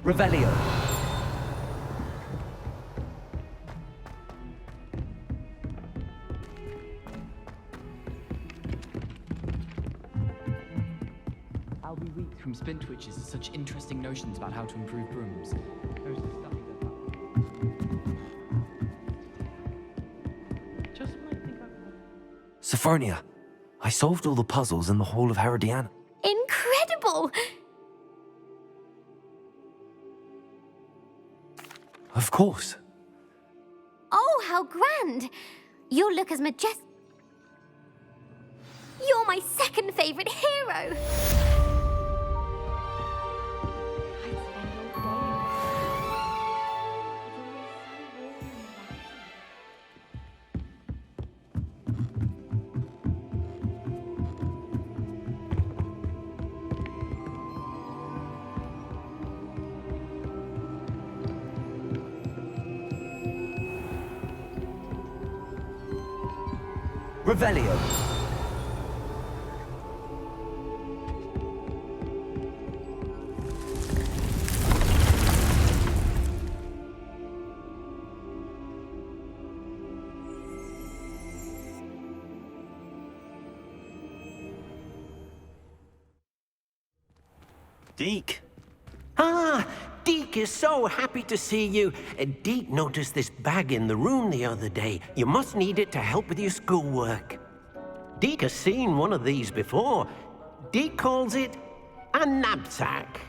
Revelio. I'll be weak from spint witches such interesting notions about how to improve brooms. There's the stuff that... Just when I think Sophronia, I solved all the puzzles in the Hall of Herodiana. Incredible! Of course. Oh, how grand! You'll look as majestic. You're my second favorite hero! Revelio. Deke. Ah, Deke is so happy to see you. Deke noticed this bag in the room the other day. You must need it to help with your schoolwork. Deke has seen one of these before. Deke calls it a knapsack.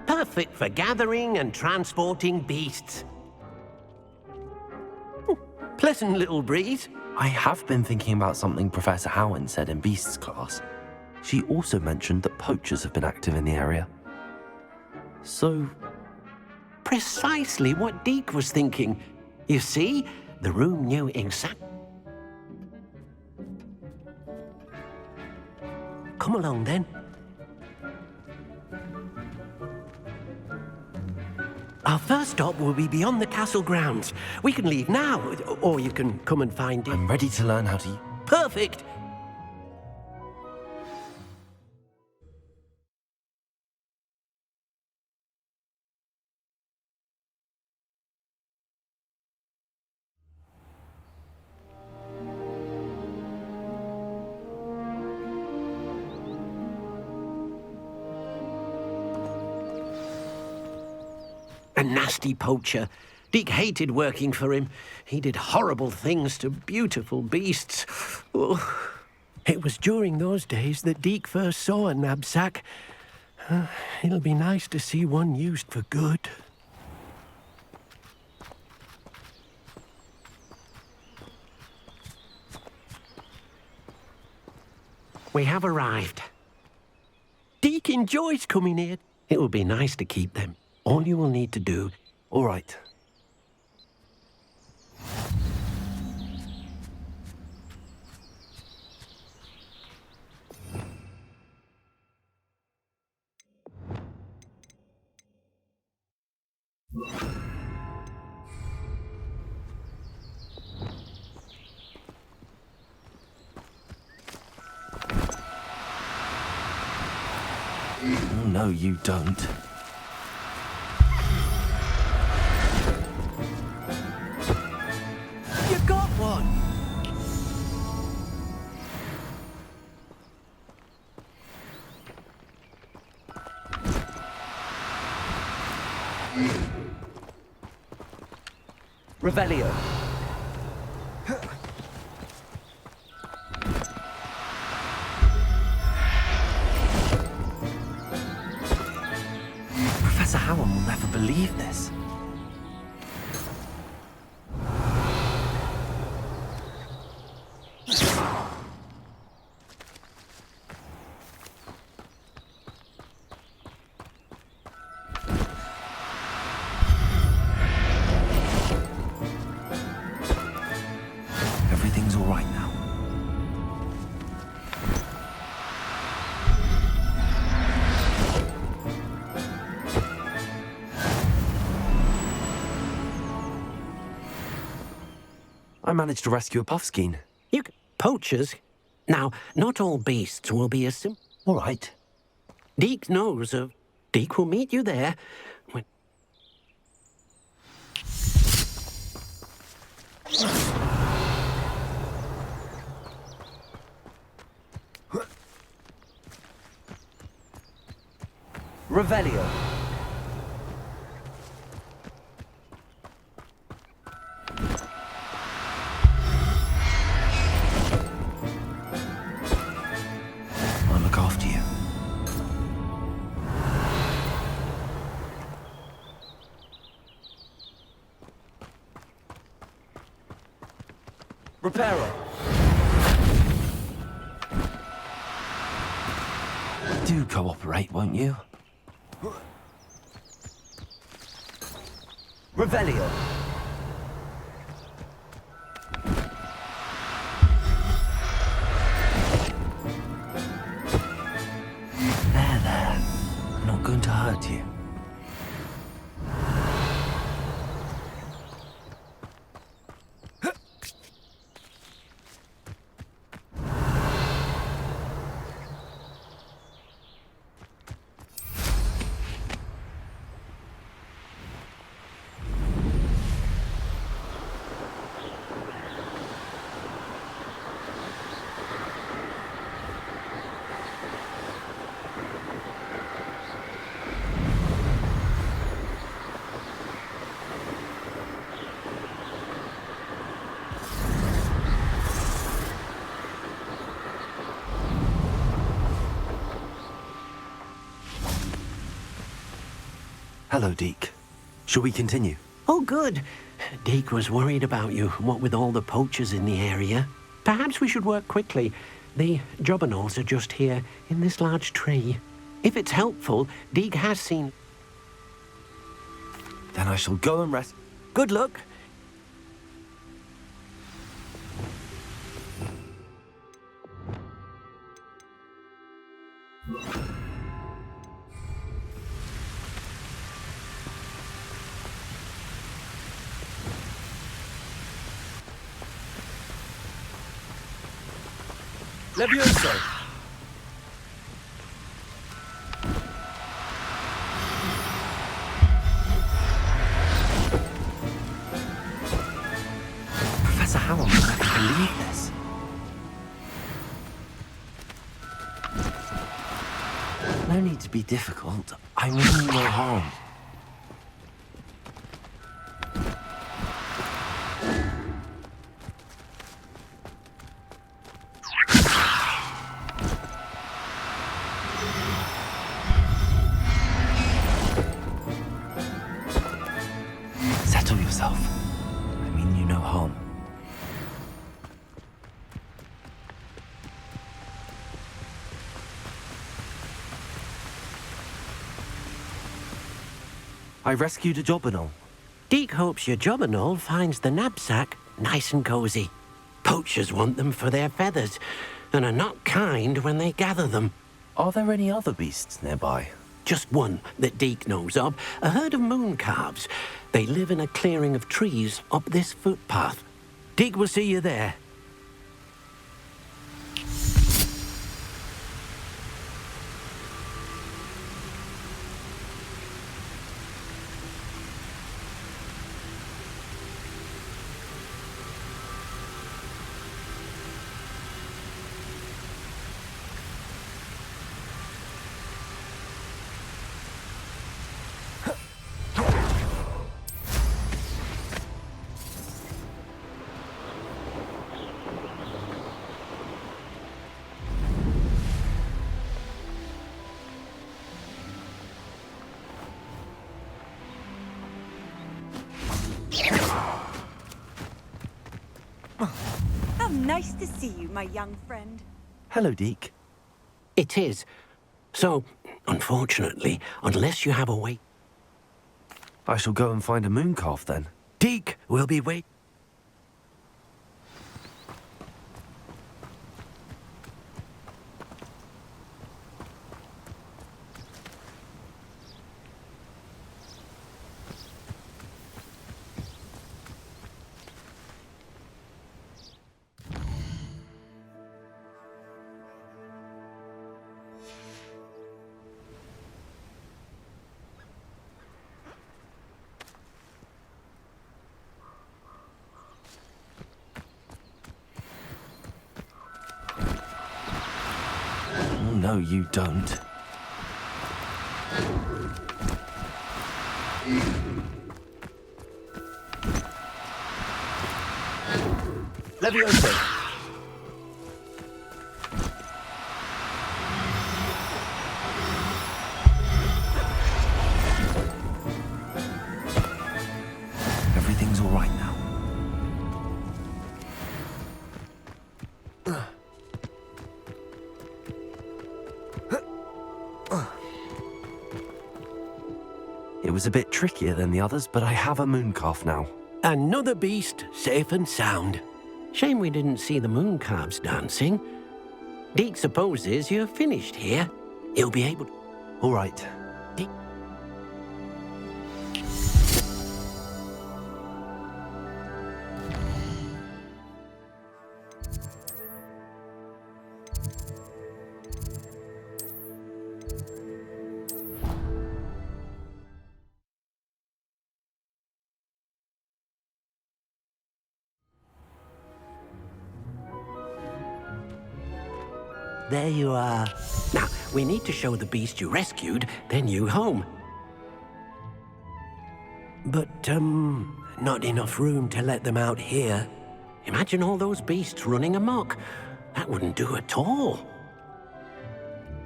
Perfect for gathering and transporting beasts. Pleasant little breeze. I have been thinking about something Professor Howen said in Beasts class. She also mentioned that poachers have been active in the area. So... Precisely what Deke was thinking. You see, the room knew exactly. Come along then. Our first stop will be beyond the castle grounds. We can leave now, or you can come and find it. I'm ready to learn how to... Perfect! A nasty poacher. Deke hated working for him. He did horrible things to beautiful beasts. Oh. It was during those days that Deke first saw a knapsack. It'll be nice to see one used for good. We have arrived. Deke enjoys coming here. It will be nice to keep them. All you will need to do... All right. Oh, no, you don't. You got one! Revelio. Professor Howen will never believe this. Everything's all right now. I managed to rescue a puffskein. You can... poachers. Now, not all beasts will be as simple. All right. Deke knows of. Deke will meet you there. When... Revelio. I'll look after you. Reparo. Do cooperate, won't you? Revelio. There. I'm not going to hurt you. Hello, Deke. Shall we continue? Oh, good. Deke was worried about you, what with all the poachers in the area. Perhaps we should work quickly. The jobberknolls are just here, in this large tree. If it's helpful, Deke has seen... Then I shall go and rest. Good luck. Levioso. Professor Howell, I can believe this. No need to be difficult. I mean no harm. Settle yourself. I mean you no harm. I rescued a jobberknoll. Deke hopes your jobberknoll finds the knapsack nice and cozy. Poachers want them for their feathers, and are not kind when they gather them. Are there any other beasts nearby? Just one that Deke knows of, a herd of moon calves. They live in a clearing of trees up this footpath. Deke will see you there. How nice to see you, my young friend. Hello, Deke. It is. So, unfortunately, unless you have a way... I shall go and find a moon calf then. Deke will be waiting. No, you don't. Levioso. Everything's all right now. It was a bit trickier than the others, but I have a mooncalf now. Another beast, safe and sound. Shame we didn't see the mooncalves dancing. Deke supposes you're finished here. He'll be able to... All right. Deke... There you are. Now, we need to show the beast you rescued their new home. But, not enough room to let them out here. Imagine all those beasts running amok. That wouldn't do at all.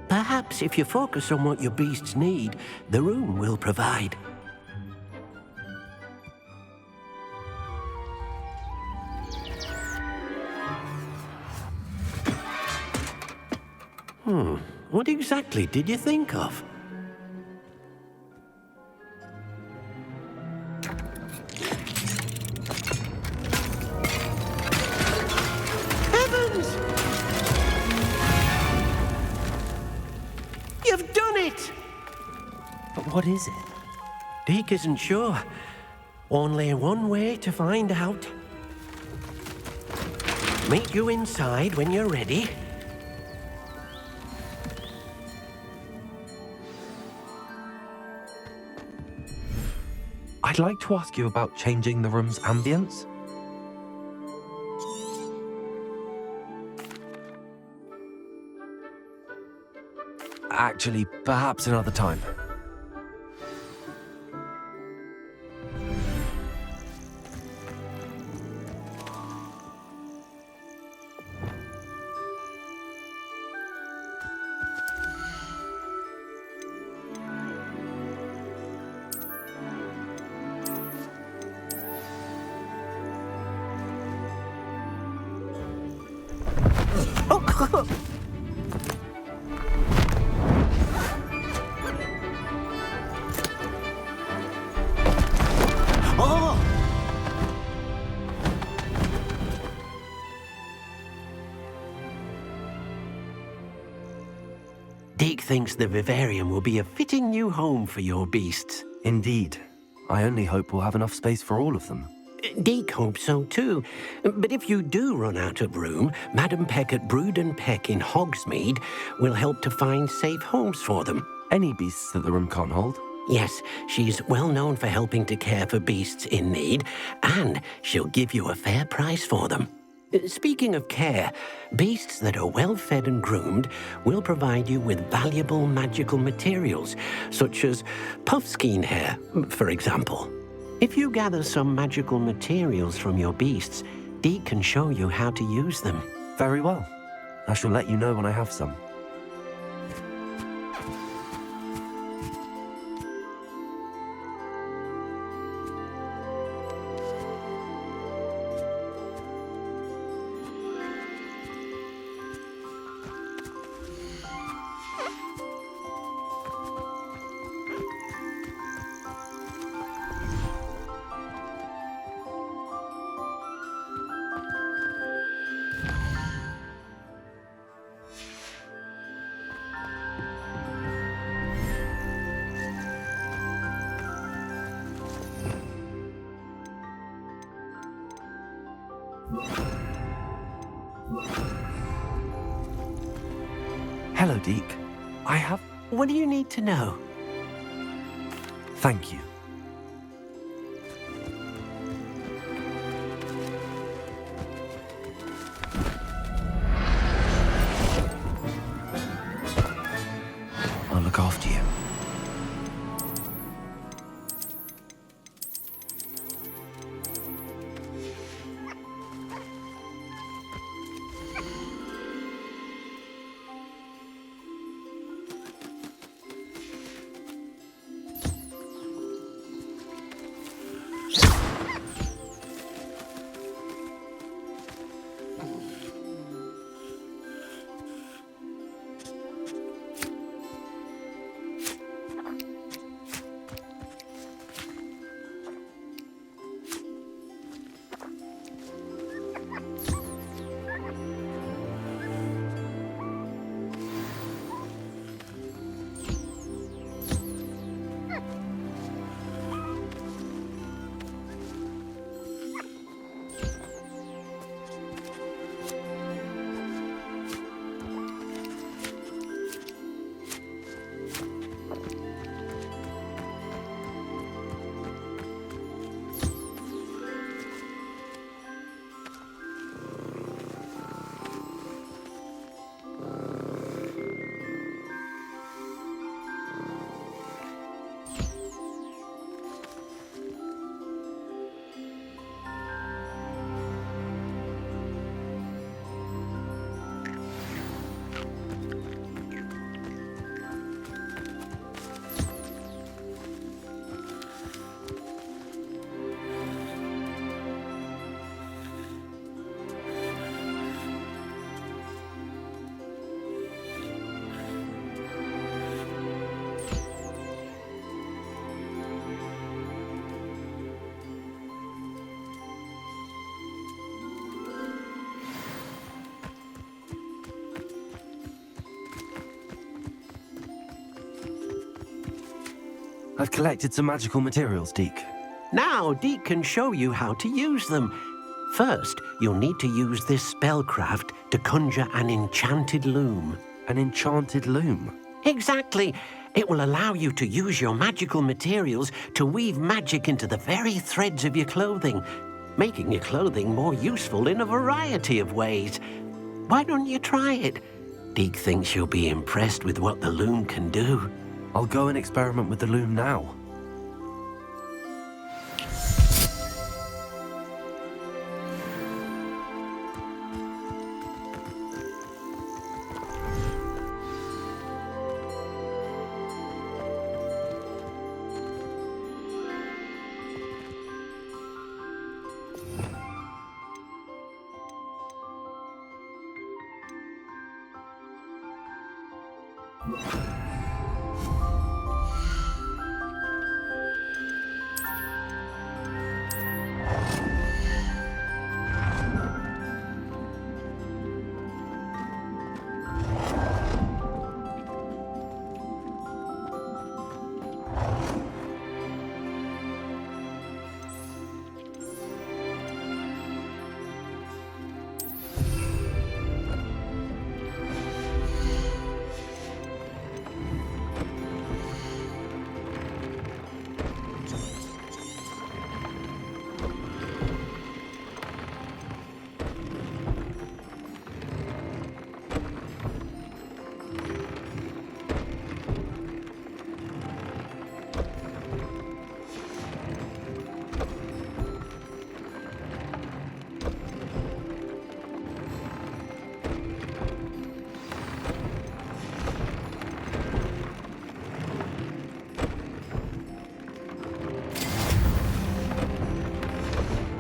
Perhaps if you focus on what your beasts need, the room will provide. What exactly did you think of? Heavens! You've done it! But what is it? Deke isn't sure. Only one way to find out. Meet you inside when you're ready. I'd like to ask you about changing the room's ambience. Actually, perhaps another time. Oh! Deke thinks the vivarium will be a fitting new home for your beasts. Indeed. I only hope we'll have enough space for all of them. Deke hopes so too. But if you do run out of room, Madam Peck at Brood and Peck in Hogsmeade will help to find safe homes for them. Any beasts that the room can't hold? Yes, she's well known for helping to care for beasts in need, and she'll give you a fair price for them. Speaking of care, beasts that are well fed and groomed will provide you with valuable magical materials, such as puffskein hair, for example. If you gather some magical materials from your beasts, Deke can show you how to use them. Very well. I shall let you know when I have some. Hello, Deke. I have... What do you need to know? Thank you. I've collected some magical materials, Deke. Now, Deke can show you how to use them. First, you'll need to use this spellcraft to conjure an enchanted loom. An enchanted loom? Exactly. It will allow you to use your magical materials to weave magic into the very threads of your clothing, making your clothing more useful in a variety of ways. Why don't you try it? Deke thinks you'll be impressed with what the loom can do. I'll go and experiment with the loom now.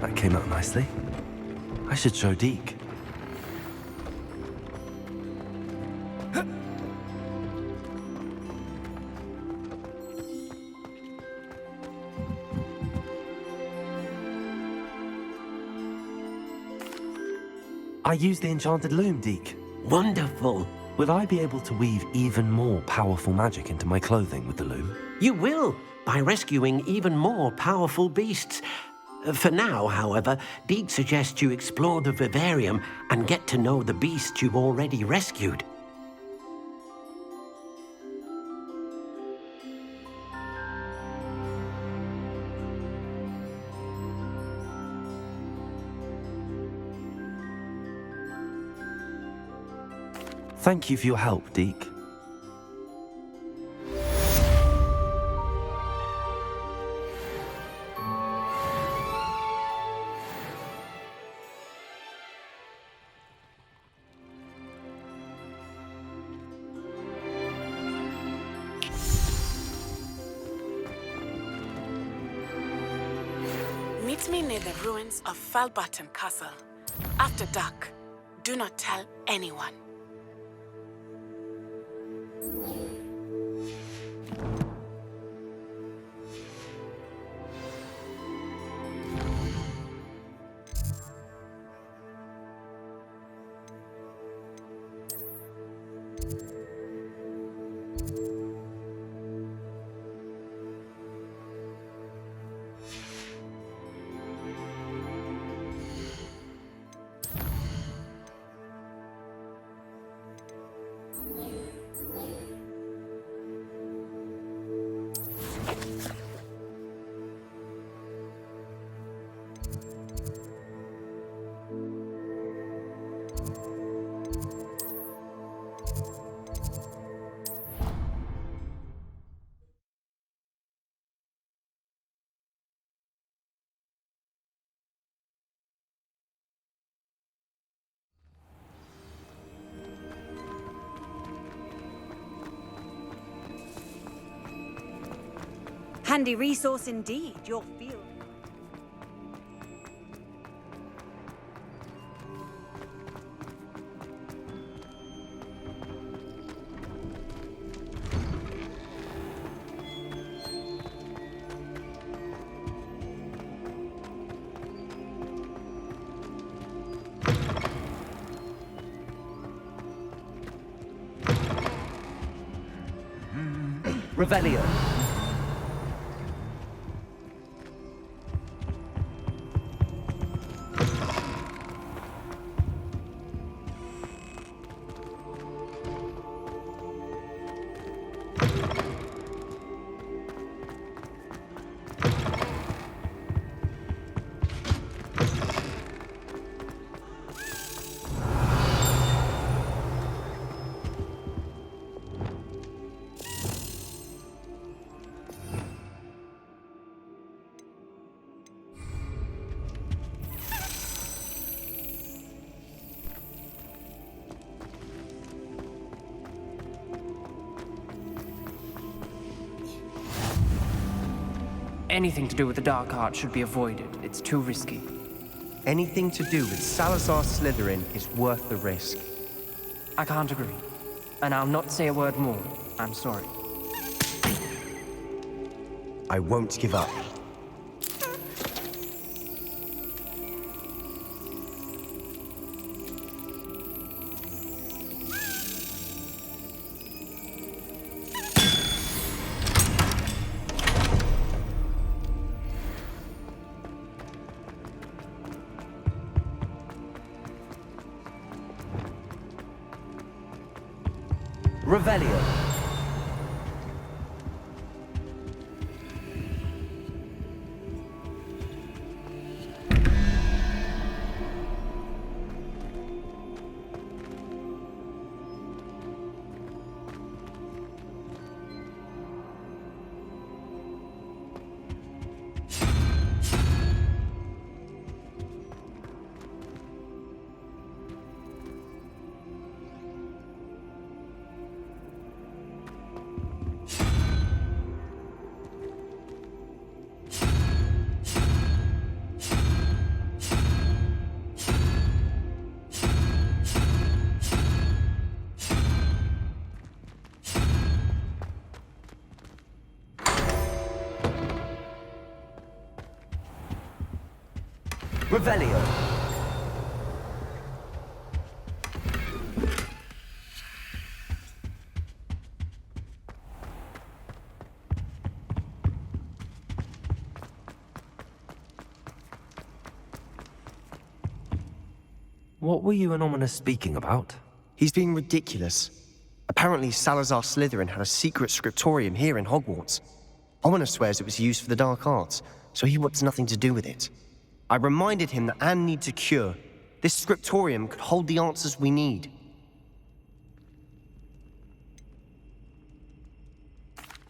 That came out nicely. I should show Deke. I used the enchanted loom, Deke. Wonderful. Will I be able to weave even more powerful magic into my clothing with the loom? You will, by rescuing even more powerful beasts. For now, however, Deke suggests you explore the vivarium and get to know the beasts you've already rescued. Thank you for your help, Deke. Meet me near the ruins of Falbutton Castle. After dark, do not tell anyone. Handy resource indeed, your field. Revelio. Anything to do with the dark art should be avoided. It's too risky. Anything to do with Salazar Slytherin is worth the risk. I can't agree. And I'll not say a word more. I'm sorry. I won't give up. Revelio. Revelio. What were you and Ominous speaking about? He's being ridiculous. Apparently, Salazar Slytherin had a secret scriptorium here in Hogwarts. Ominous swears it was used for the dark arts, so he wants nothing to do with it. I reminded him that Anne needs a cure. This scriptorium could hold the answers we need.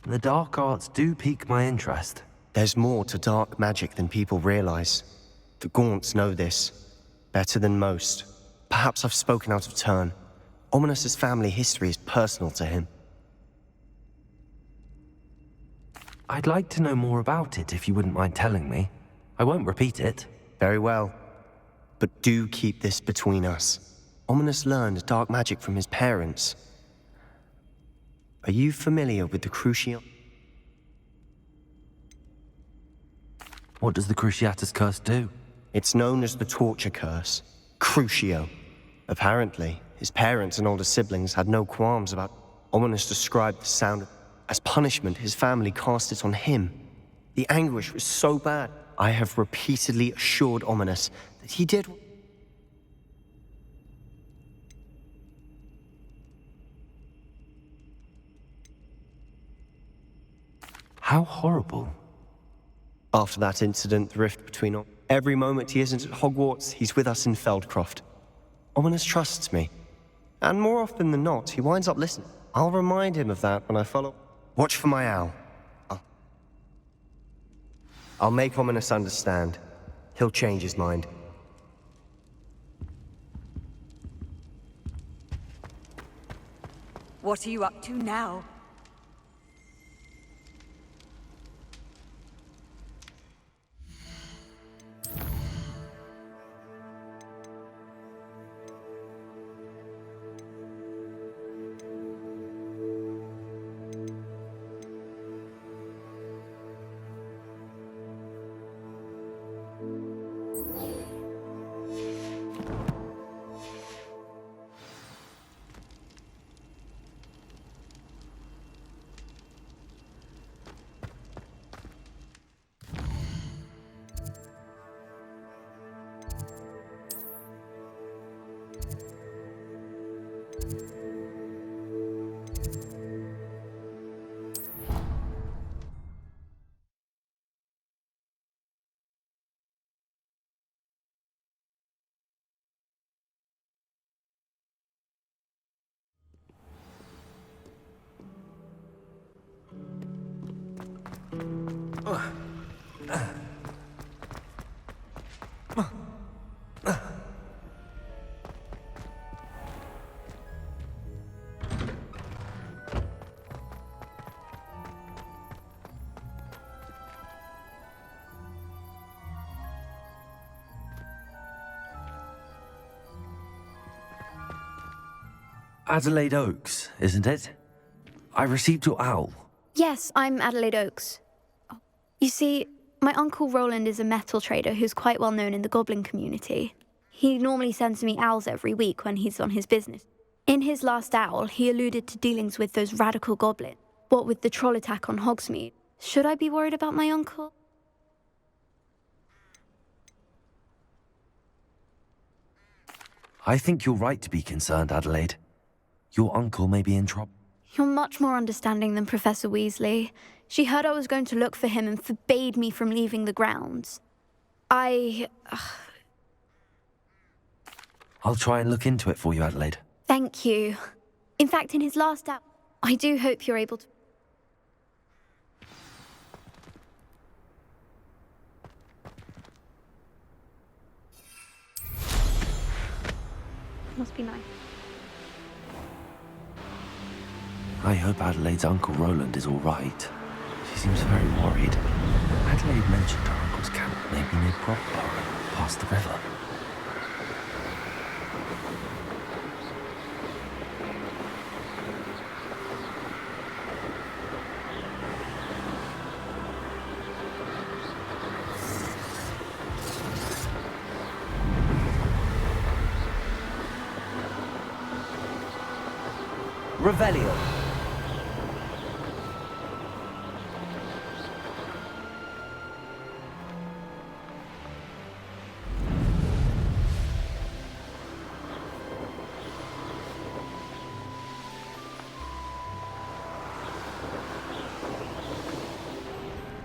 The dark arts do pique my interest. There's more to dark magic than people realize. The Gaunts know this. Better than most. Perhaps I've spoken out of turn. Ominous's family history is personal to him. I'd like to know more about it if you wouldn't mind telling me. I won't repeat it. Very well. But do keep this between us. Ominous learned dark magic from his parents. Are you familiar with the Cruciate? What does the Cruciatus Curse do? It's known as the Torture Curse. Crucio. Apparently, his parents and older siblings had no qualms about... Ominous described the sound. As punishment, his family cast it on him. The anguish was so bad. I have repeatedly assured Ominous that he did... How horrible. After that incident, the rift between... Every moment he isn't at Hogwarts, he's with us in Feldcroft. Ominous trusts me. And more often than not, he winds up listening. I'll remind him of that when I follow... Watch for my owl. I'll make Ominous understand. He'll change his mind. What are you up to now? Adelaide Oaks, isn't it? I received your owl. Yes, I'm Adelaide Oaks. You see, my uncle Roland is a metal trader who's quite well known in the goblin community. He normally sends me owls every week when he's on his business. In his last owl, he alluded to dealings with those radical goblins. What with the troll attack on Hogsmeade. Should I be worried about my uncle? I think you're right to be concerned, Adelaide. Your uncle may be in trouble. You're much more understanding than Professor Weasley. She heard I was going to look for him and forbade me from leaving the grounds. I'll try and look into it for you, Adelaide. Thank you. In fact, in his last hour, I do hope you're able to... Must be nice. I hope Adelaide's Uncle Roland is all right. She seems very worried. Adelaide mentioned her uncle's camp may be near Brockborough, past the river. Revelio.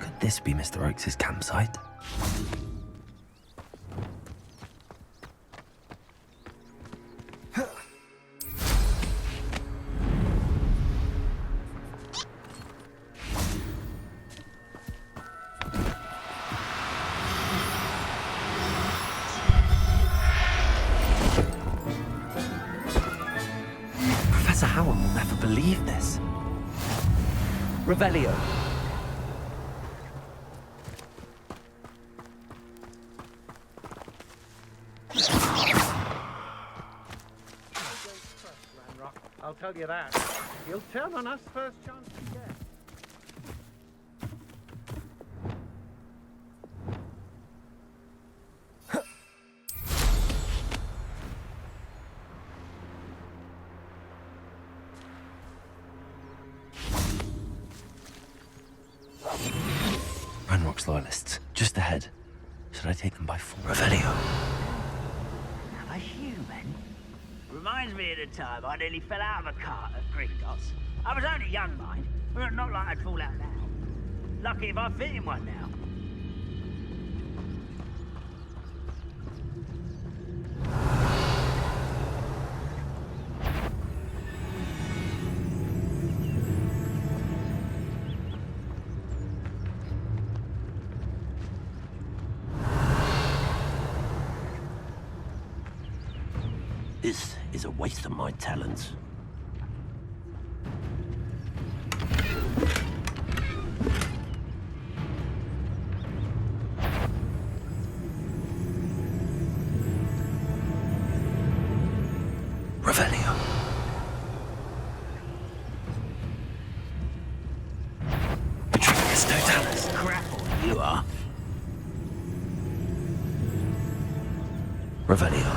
Could this be Mr. Oakes' campsite? Professor Howard will never believe this. Revelio. I'll tell you that. He'll turn on us first chance he gets. Ranrock's loyalists, just ahead. Should I take them by force? Revelio. A human? Reminds me of the time I nearly fell out of a cart at Gringotts. I was only young, mind, but not like I'd fall out now. Lucky if I fit in one now. This is a waste of my talents. Revelio. Petrificus Totalis. Crapple, you are. Revelio.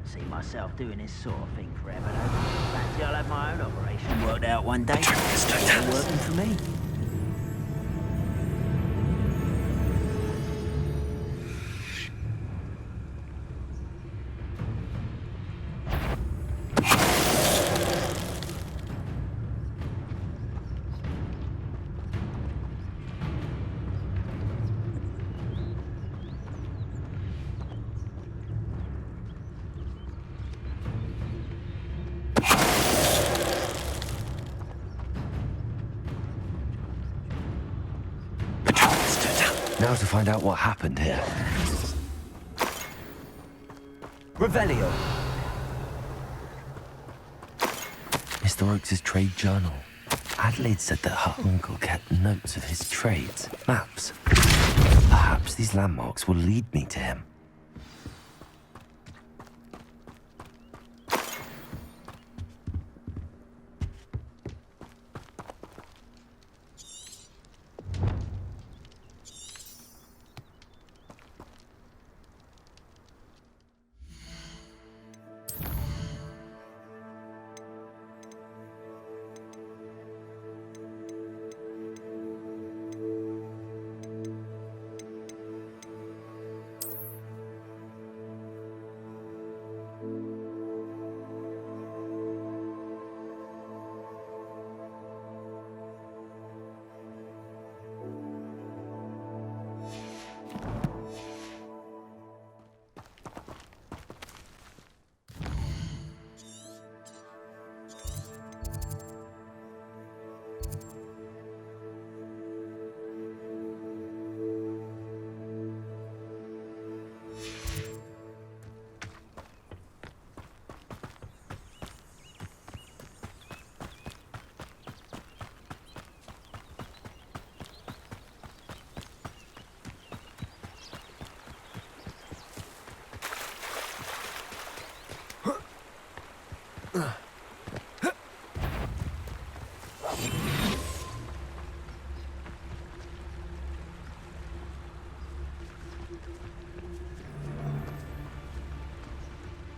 See myself doing this sort of thing forever, though. Fancy I'll have my own operation worked out one day. It's all working for me. Now to find out what happened here. Revelio. Mr. Mr. Oakes' trade journal. Adelaide said that her uncle kept notes of his trades, maps. Perhaps these landmarks will lead me to him.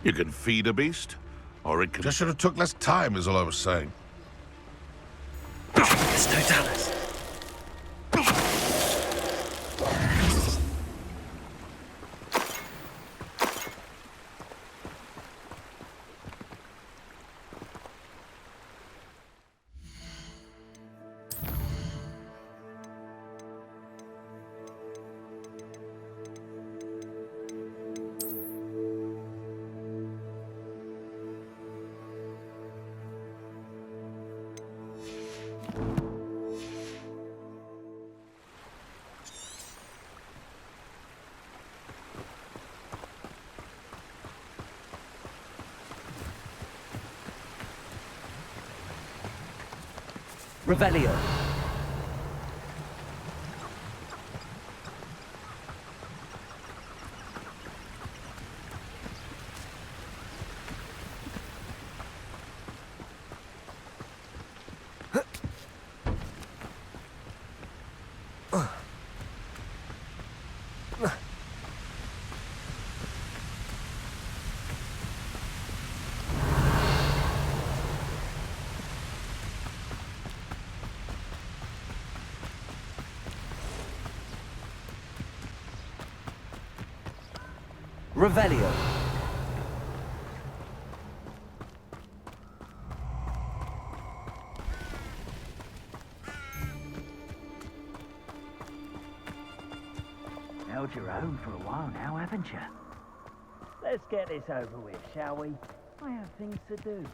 You can feed a beast, or it can... Just should have took less time, is all I was saying. It's Totalis. Revelio. Revelio. Held your own for a while now, haven't you? Let's get this over with, shall we? I have things to do.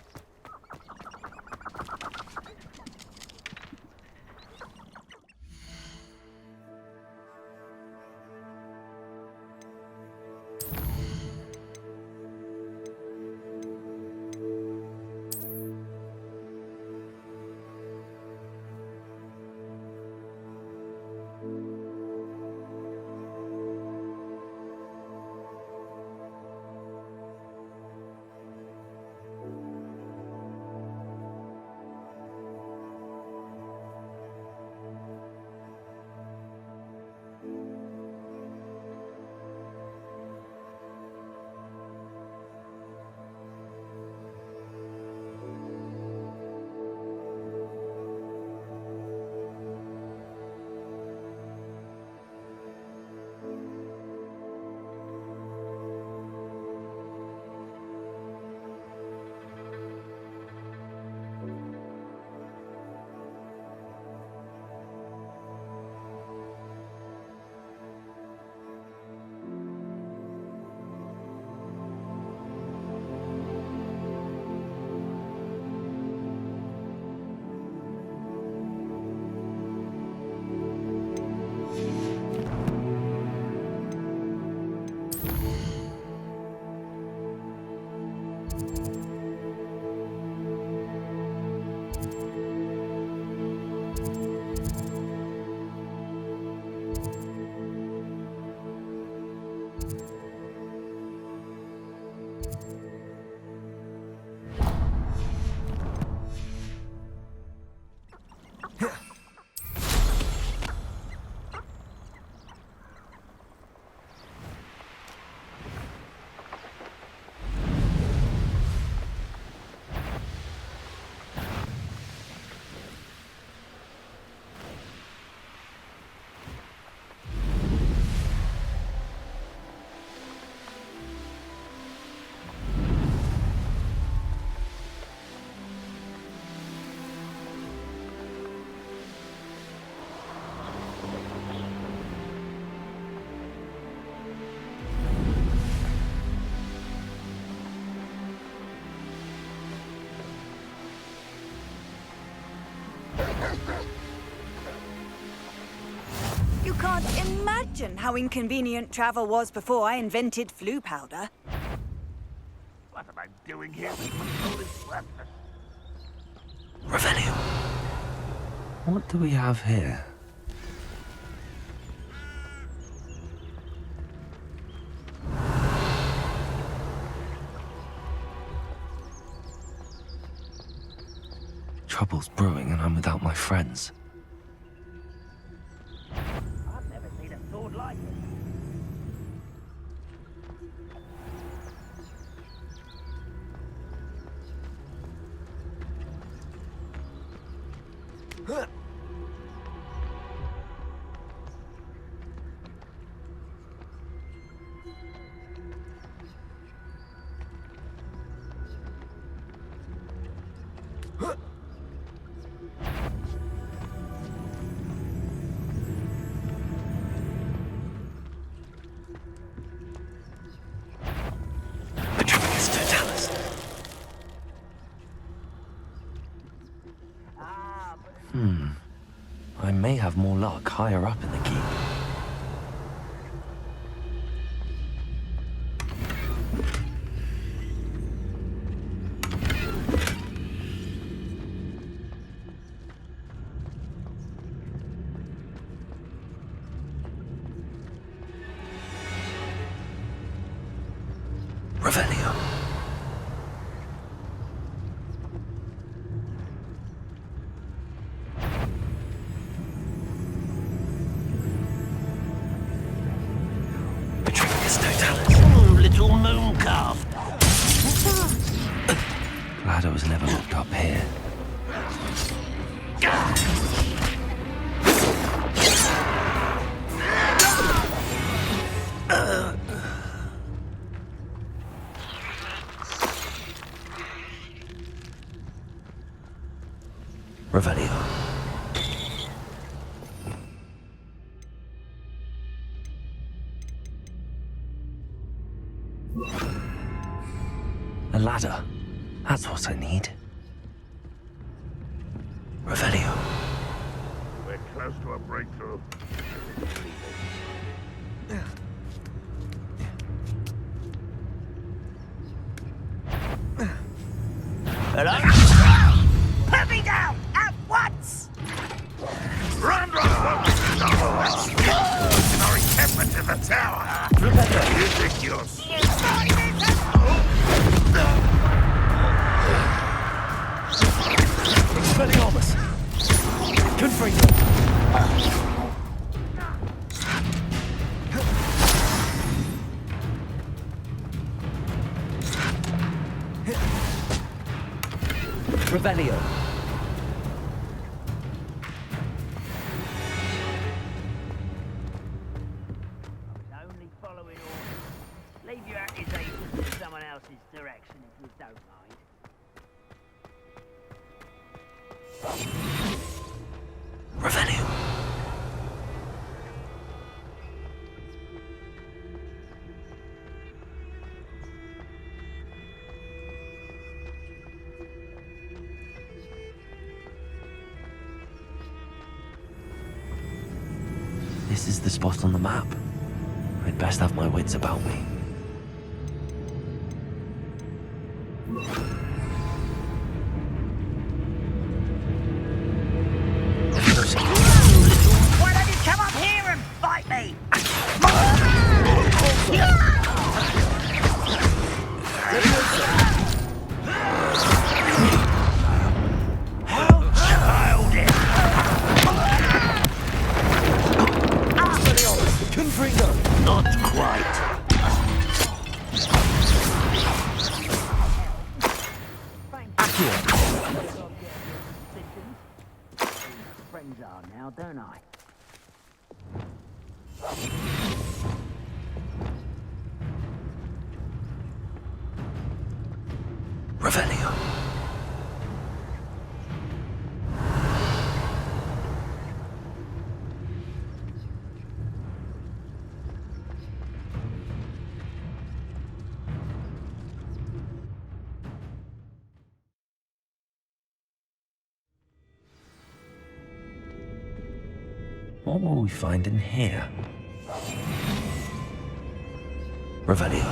can't imagine how inconvenient travel was before I invented flu powder. What am I doing here? All is worthless. Revelio. What do we have here? Trouble's brewing and I'm without my friends. I've never seen a sword like it. I may have more luck higher up in the keep. Revelio. Little moon calf. Ladder was never looked up here. Revelio. A ladder. That's what I need. Revelio. We're close to a breakthrough. Hello? Put me down at once! Run, run! Mercenary temper to the tower! You think you're... Expelliarmus! Confront! Revelio. Only following orders. Leave your accusations in someone else's direction if you don't mind. Revelio. This is the spot on the map. I'd best have my wits about me. Why don't you come up here and fight me? Not quite. Friends are now, don't I? Revelio. What will we find in here? Revelio.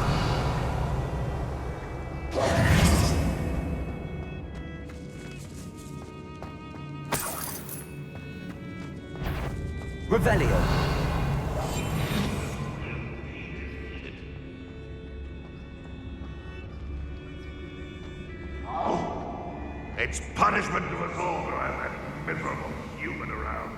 Revelio. It's punishment to us all to have that miserable human around.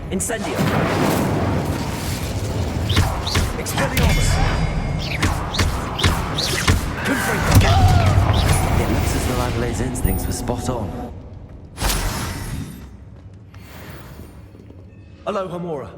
Incendio! Expelliarmus! It looks as though Adelaide's instincts were spot on. Aloha Mora.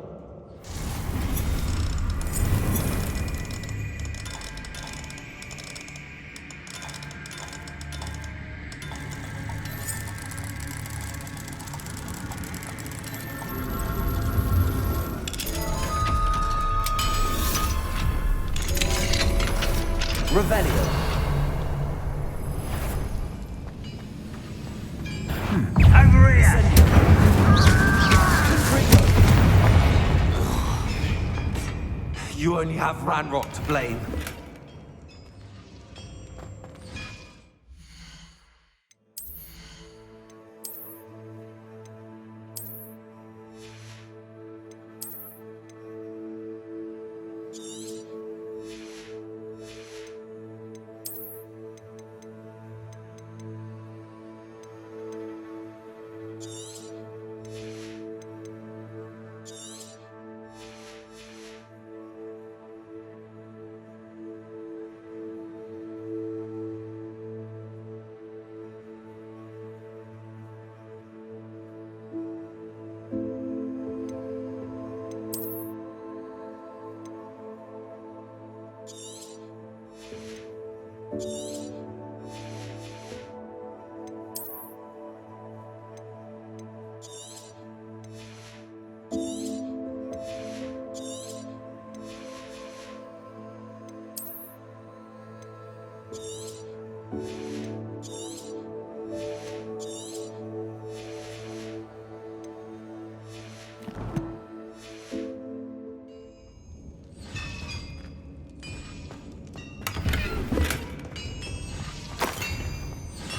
Revelio. Over here! You only have Ranrock to blame.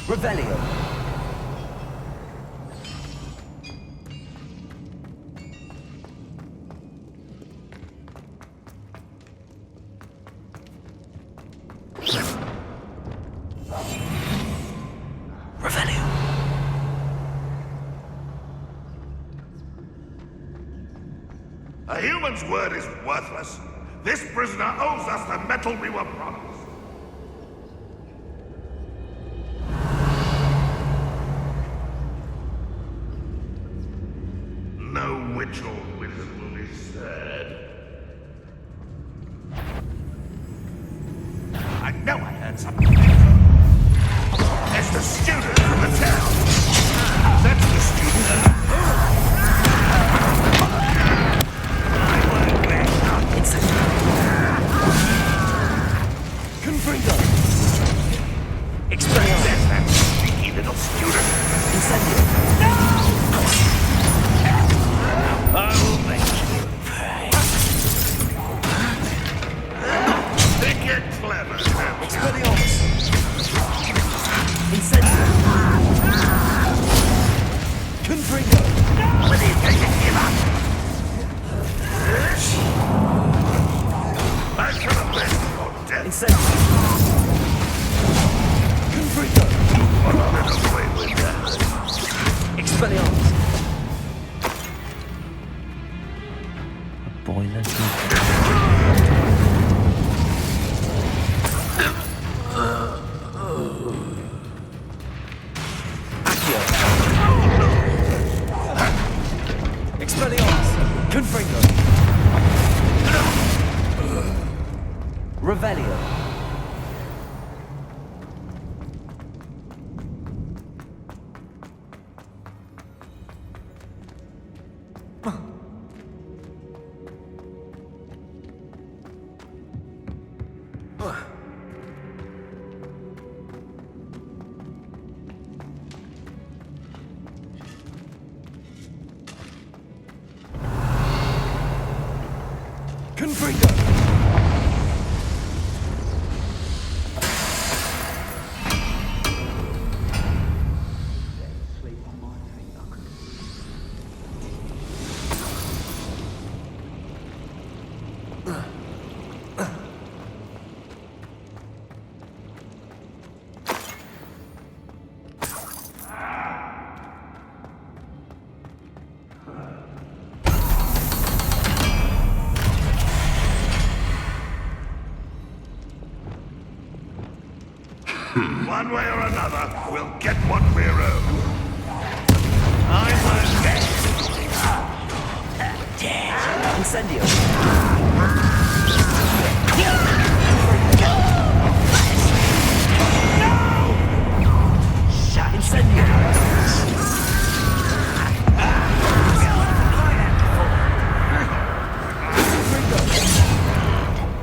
Revelio. Revelio. A human's word is worthless. This prisoner owes us the metal we were promised. No witch or wizard will be stirred. I know I heard something. It's the student from the town. That's the student. I won't let up. It's a... Confringo! Expelliarmus! There's that sneaky little student. Incendio! I will make you pay. Think you're clever, don't you? Expelliarmus! Incendio! Confringo! When do you think you give up? I should have listened for death. Incendio! Confringo! What a little way with that. Expelliarmus! Boiler. One way or another, we'll get what we're owed. I will get. Incendio.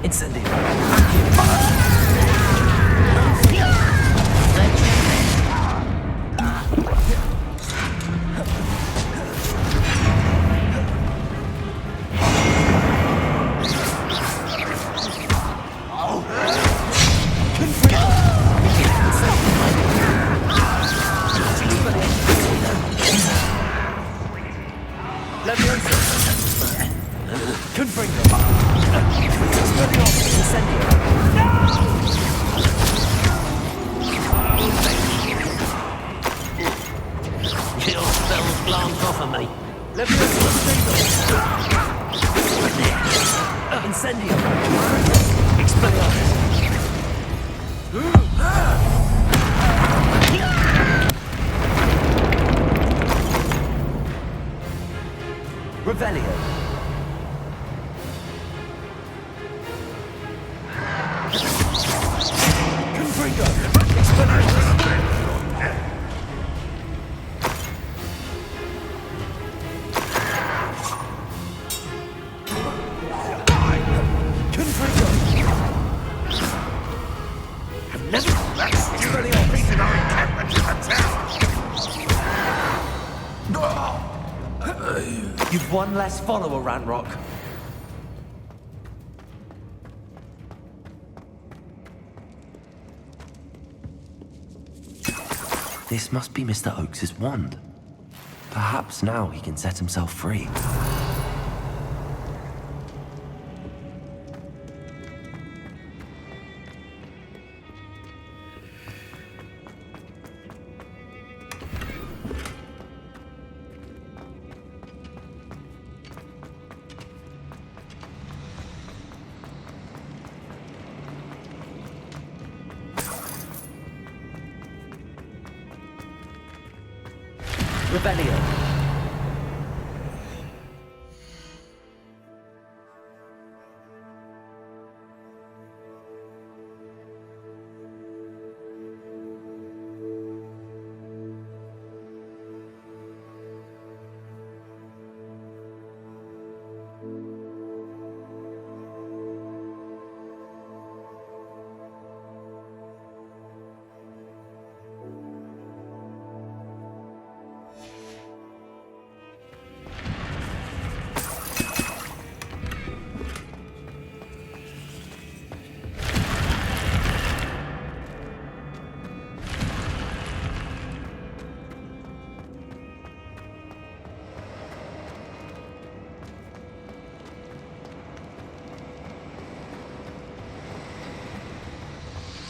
Incendio. Incendio. You've one less follower, Ranrock. This must be Mr. Oakes' wand. Perhaps now he can set himself free. Revelio.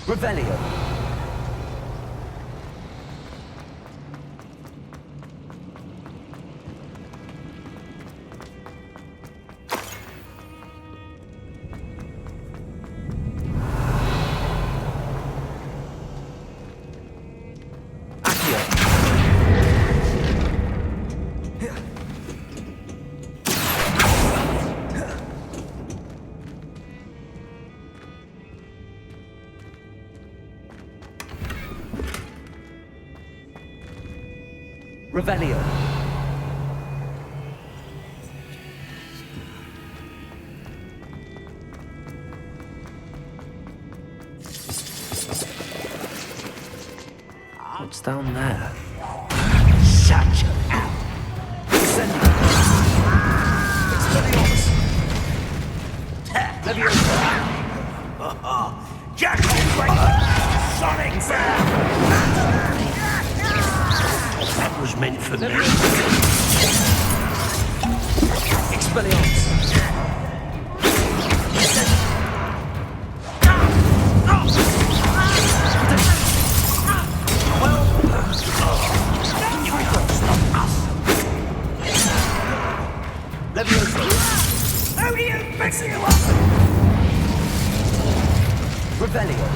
Revelio. Revelio. What's down there? Such an Incendio. Expelliarmus. Leviosa. Just Sonic That was meant for me. Expelliarmus. Who are you fixing him up? Revelio.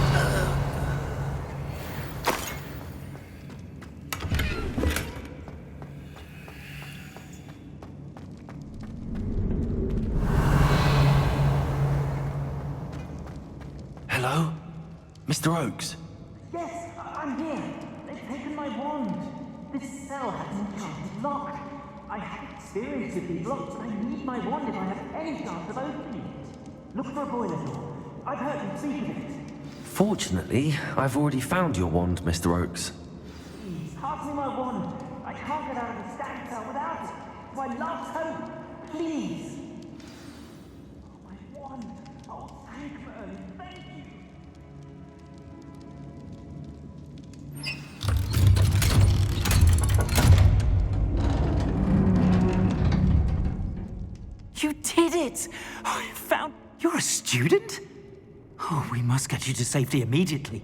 Mr. Oakes? Yes, I'm here. They've taken my wand. This cell has an enchanted lock. I have experience with these locks, but I need my wand if I have any chance of opening it. Look for a boiler door. I've heard them speak of it. Fortunately, I've already found your wand, Mr. Oakes. Please, pass me my wand. I can't get out of the stag cell without it. It's my last hope. Please. Oh, my wand. Oh, thank Merlin. Thank you. You did it! I found... You're a student? Oh, we must get you to safety immediately.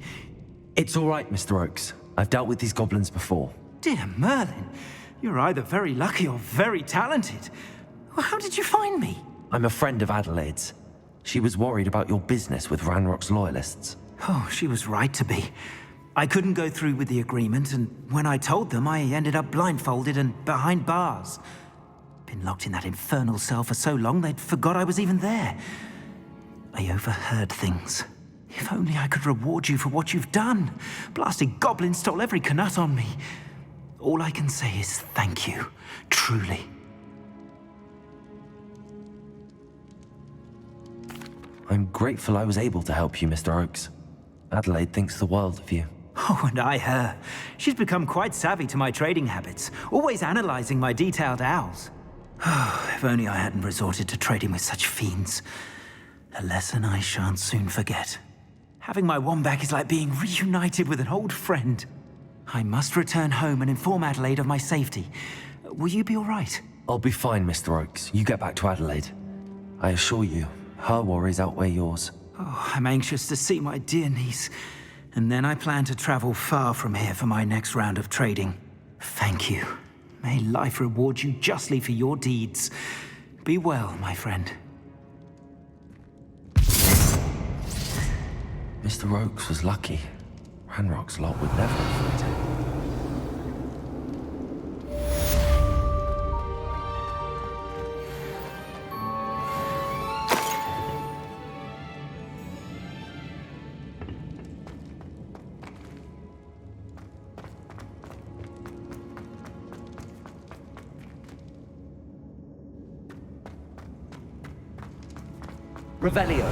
It's all right, Mr. Oakes. I've dealt with these goblins before. Dear Merlin, you're either very lucky or very talented. Well, how did you find me? I'm a friend of Adelaide's. She was worried about your business with Ranrock's loyalists. Oh, she was right to be. I couldn't go through with the agreement, and when I told them, I ended up blindfolded and behind bars. Been locked in that infernal cell for so long, they'd forgot I was even there. I overheard things. If only I could reward you for what you've done. Blasted goblins stole every canut on me. All I can say is thank you, truly. I'm grateful I was able to help you, Mr. Oakes. Adelaide thinks the world of you. Oh, and I her. She's become quite savvy to my trading habits, always analyzing my detailed owls. Oh, if only I hadn't resorted to trading with such fiends. A lesson I shan't soon forget. Having my wand back is like being reunited with an old friend. I must return home and inform Adelaide of my safety. Will you be all right? I'll be fine, Mr. Oakes. You get back to Adelaide. I assure you, her worries outweigh yours. Oh, I'm anxious to see my dear niece. And then I plan to travel far from here for my next round of trading. Thank you. May life reward you justly for your deeds. Be well, my friend. Mr. Oakes was lucky. Ranrock's lot would never have fit. Revelio.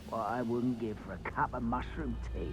What I wouldn't give for a cup of mushroom tea.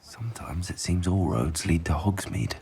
Sometimes it seems all roads lead to Hogsmeade.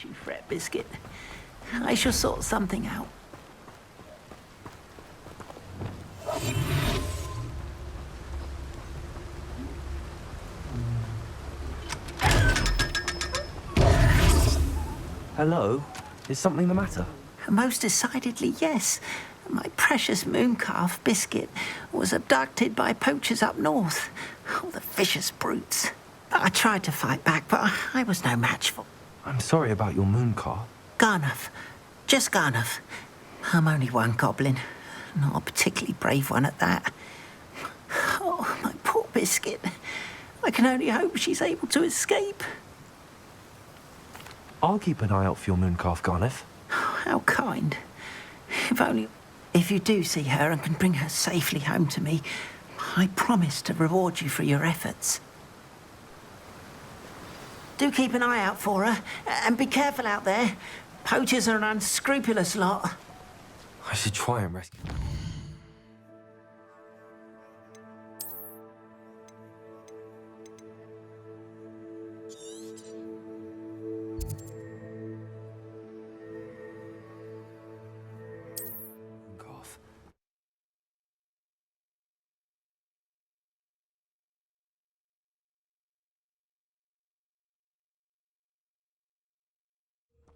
Don't you fret, Biscuit. I shall sort something out. Hello? Is something the matter? Most decidedly, yes. My precious moon calf, Biscuit, was abducted by poachers up north. Oh, the vicious brutes. I tried to fight back, but I was no match for... I'm sorry about your moon calf. Garnuff. Just Garnuff. I'm only one goblin. Not a particularly brave one at that. Oh, my poor Biscuit. I can only hope she's able to escape. I'll keep an eye out for your moon calf, Garniff. How kind. If you do see her and can bring her safely home to me, I promise to reward you for your efforts. Do keep an eye out for her, and be careful out there. Poachers are an unscrupulous lot. I should try and rescue... Calf.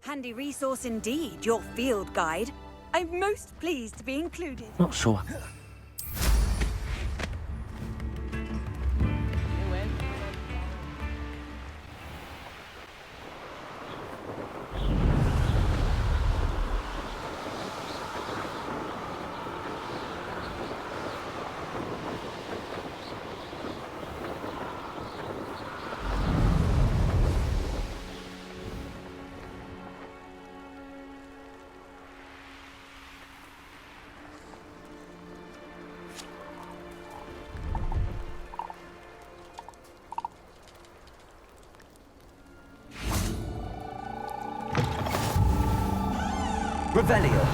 Handy resource indeed, your field guide. I'm most pleased to be included. Not sure. Revelio.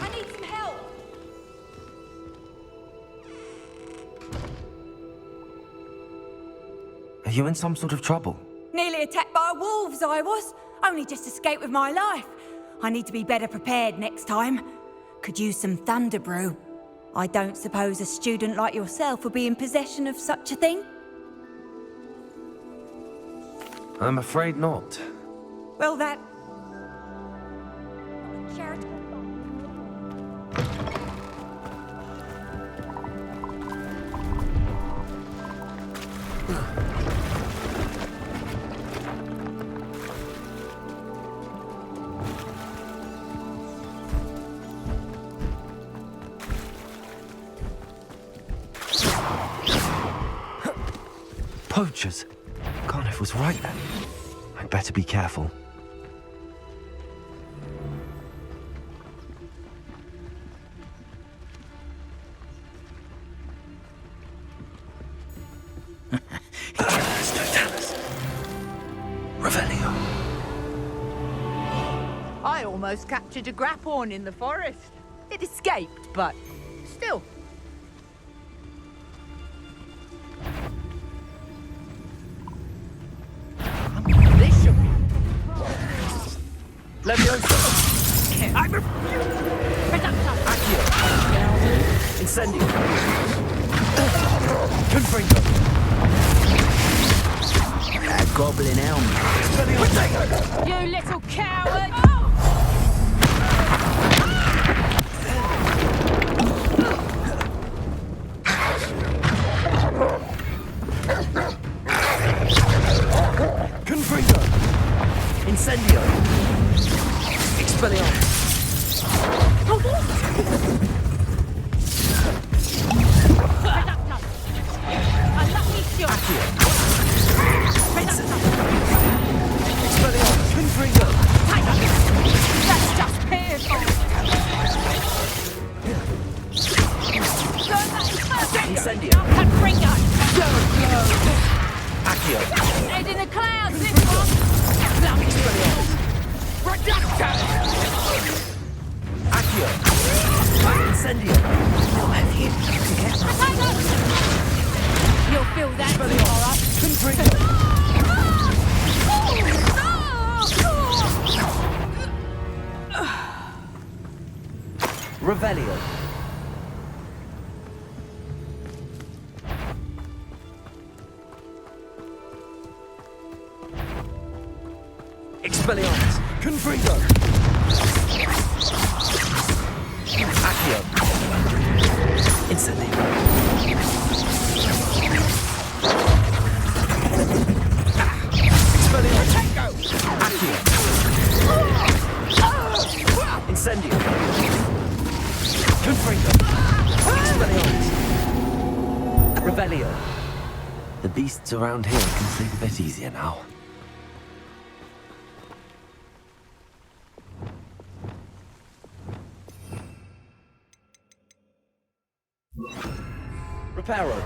I need some help. Are you in some sort of trouble? Nearly attacked by wolves, I was. Only just escaped with my life. I need to be better prepared next time. Could use some thunder brew. I don't suppose a student like yourself would be in possession of such a thing? I'm afraid not. Well, that... Poachers. Garniff was right then. I'd better be careful. Revelio. I almost captured a grapphorn in the forest. It escaped, but still. This should be... Leviosa. I refuse! Accio. Incendio. Confringo. That goblin elm. You little coward! Confringo. Incendio. Expelliarmus. Expelliarmus. Confringo. That's just painful! Incendio. Confringo! Accio. Head in the clouds, this one! Expelliarmus. Accio. Incendio. I'll have you. You'll feel that tomorrow. Confringo. Revelio. Expelliarmus. Confringo. Accio. Incendio. Expelliarmus. Accio. Incendio. Confringo. Expelliarmus. Revelio. The beasts around here can sleep a bit easier now. Reparo.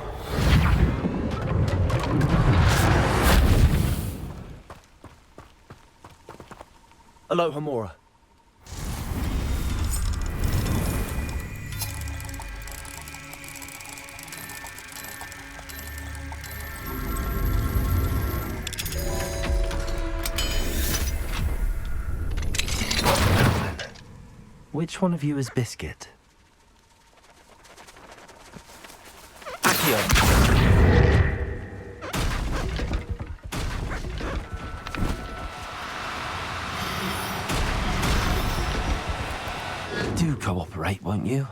Aloha Mora. Which one of you is Biscuit? Accio. Do cooperate, won't you?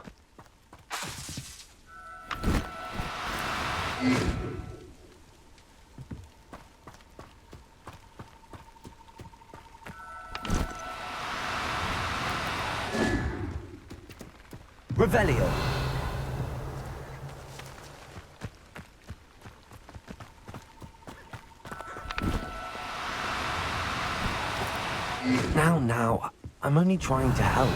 Revelio. Now, I'm only trying to help.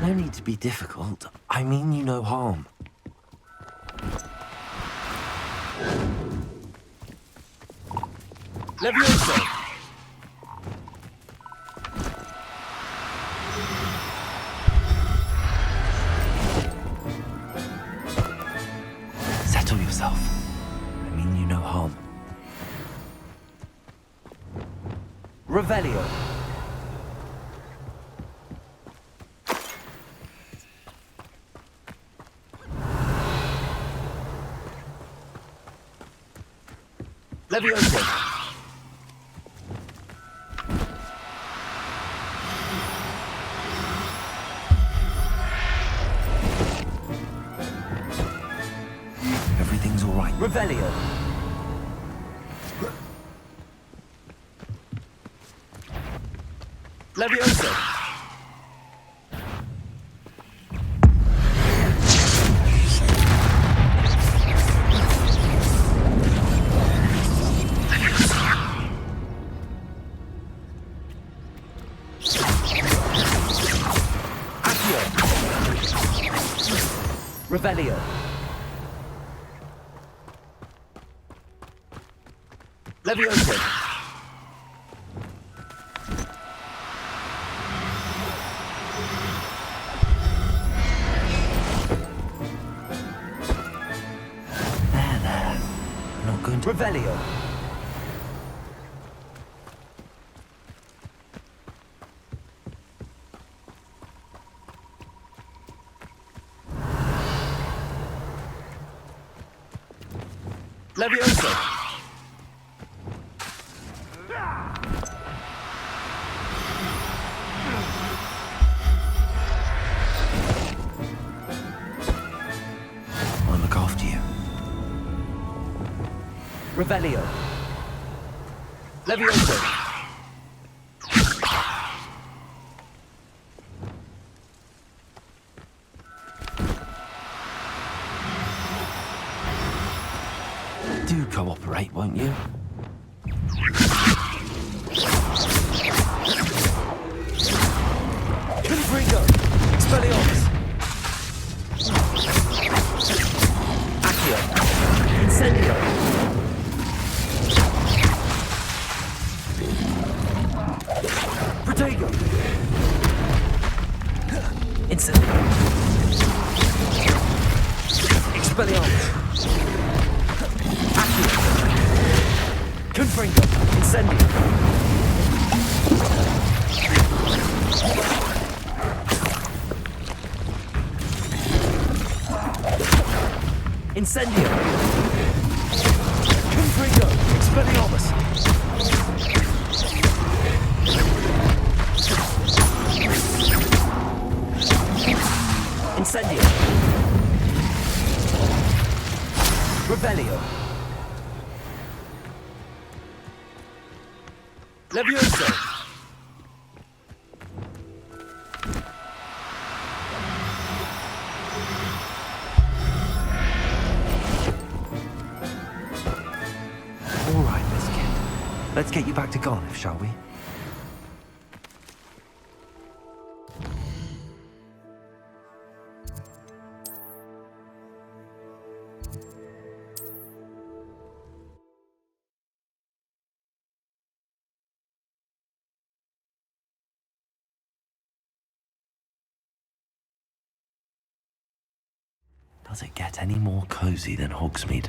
No need to be difficult. I mean you no harm. Levioso. Settle yourself. I mean you no harm. Revelio. Levioso. Everything's all right. Revelio. Levioso. Revelio. Levioso. There. I'm not going to... Revelio. Levioso. I'll look after you. Revelio. Levioso. Do cooperate, won't you? Confringo. Expelliarmus. Incendio. Expelliarmus. Accio. Confringo. Incendio. Incendio. Confringo. Expelliarmus. Incendio. Revelio. Levioso. All right, Biscuit. Let's get you back to Garniff, shall we? Does it get any more cozy than Hogsmeade?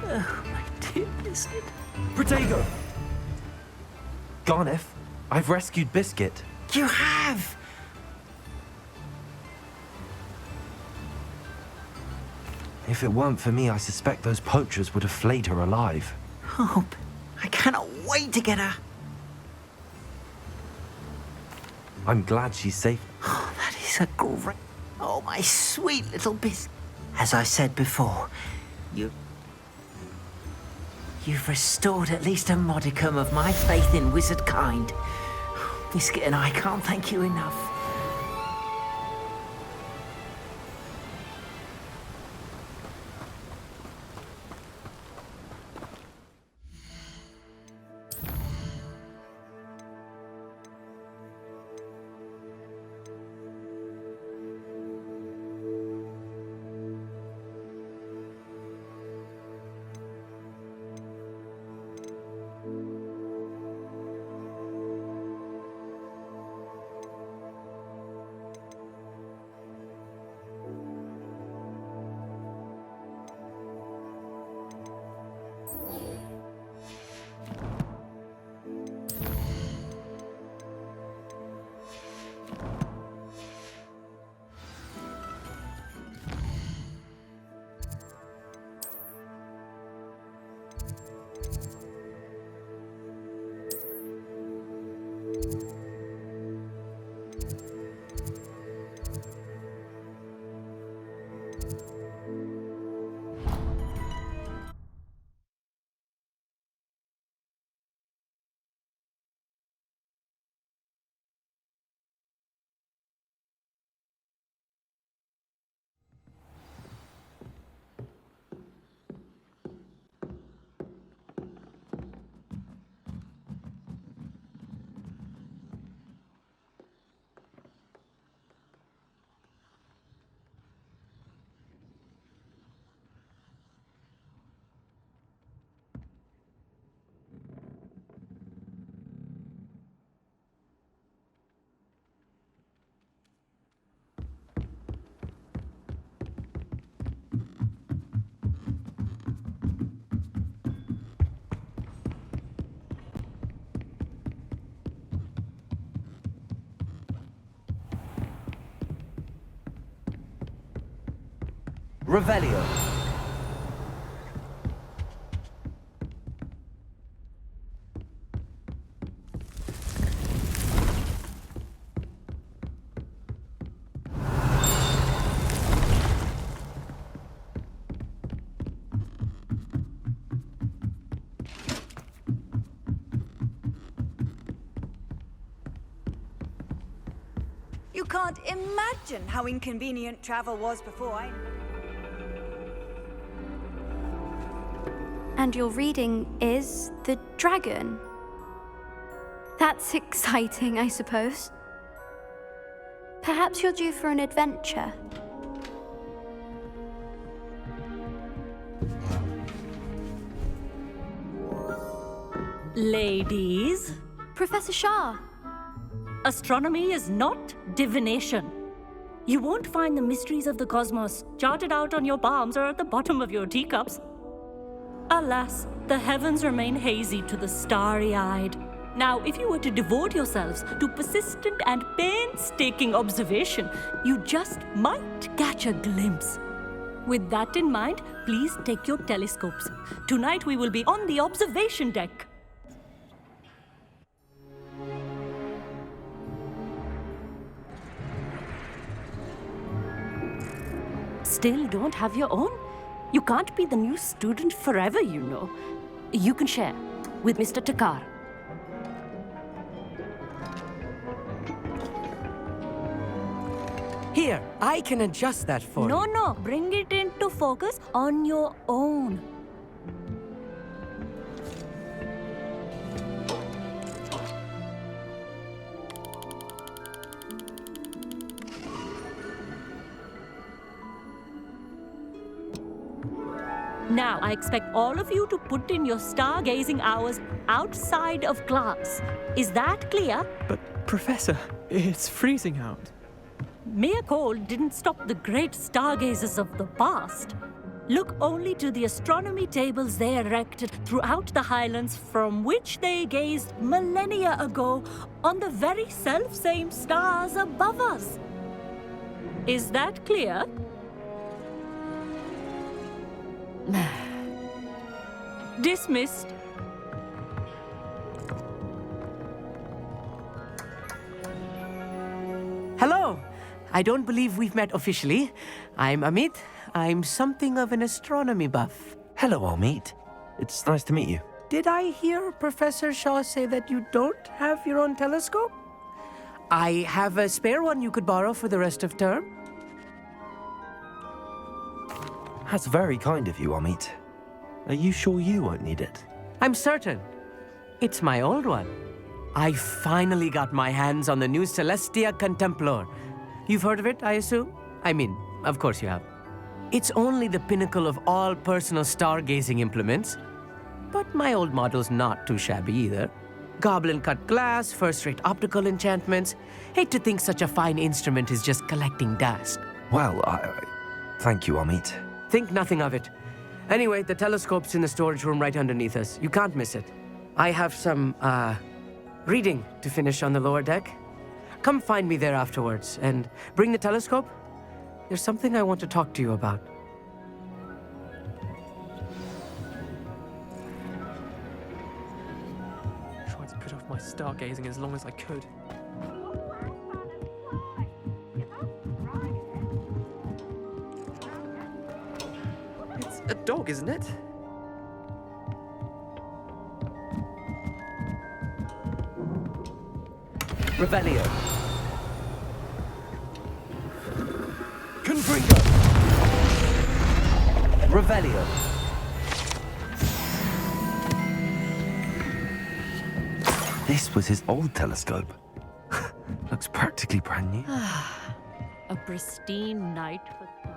Oh, my dear Biscuit. Protego! Garniff, I've rescued Biscuit. You have! If it weren't for me, I suspect those poachers would have flayed her alive. Oh, I cannot wait to get her. I'm glad she's safe. Oh, that is a great... Oh, my sweet little Biscuit. As I said before, you've restored at least a modicum of my faith in wizard kind. Biscuit and I can't thank you enough. Revelio. You can't imagine how inconvenient travel was before I... And your reading is The Dragon. That's exciting, I suppose. Perhaps you're due for an adventure. Ladies, Professor Shah. astronomy is not divination. You won't find the mysteries of the cosmos charted out on your palms or at the bottom of your teacups. Alas, the heavens remain hazy to the starry-eyed. Now, if you were to devote yourselves to persistent and painstaking observation, you just might catch a glimpse. With that in mind, please take your telescopes. Tonight we will be on the observation deck. Still don't have your own? You can't be the new student forever, you know. You can share with Mr. Takar. Here, I can adjust that for you. No, bring it into focus on your own. Now, I expect all of you to put in your stargazing hours outside of class. Is that clear? But, Professor, it's freezing out. Mere cold didn't stop the great stargazers of the past. Look only to the astronomy tables they erected throughout the highlands from which they gazed millennia ago on the very self-same stars above us. Is that clear? Dismissed. Hello. I don't believe we've met officially. I'm Amit. I'm something of an astronomy buff. Hello, Amit. It's nice to meet you. Did I hear Professor Shaw say that you don't have your own telescope? I have a spare one you could borrow for the rest of term. That's very kind of you, Amit. Are you sure you won't need it? I'm certain. It's my old one. I finally got my hands on the new Celestia Contemplar. You've heard of it, I assume? I mean, of course you have. It's only the pinnacle of all personal stargazing implements. But my old model's not too shabby either. Goblin-cut glass, first-rate optical enchantments. Hate to think such a fine instrument is just collecting dust. Well, thank you, Amit. Think nothing of it. Anyway, the telescope's in the storage room right underneath us. You can't miss it. I have some, reading to finish on the lower deck. Come find me there afterwards, and bring the telescope. There's something I want to talk to you about. Tried to put off my stargazing as long as I could. It's a dog, isn't it? Revelio. Confringo. Revelio. This was his old telescope. Looks practically brand new. A pristine night for stars.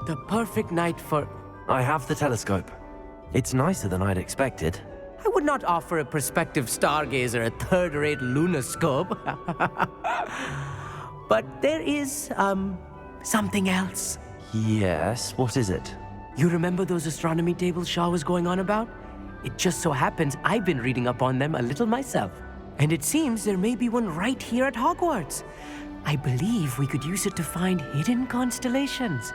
The perfect night for... I have the telescope. It's nicer than I'd expected. I would not offer a prospective stargazer a third-rate lunoscope. But there is, something else. Yes, what is it? You remember those astronomy tables Shaw was going on about? It just so happens I've been reading up on them a little myself. And it seems there may be one right here at Hogwarts. I believe we could use it to find hidden constellations.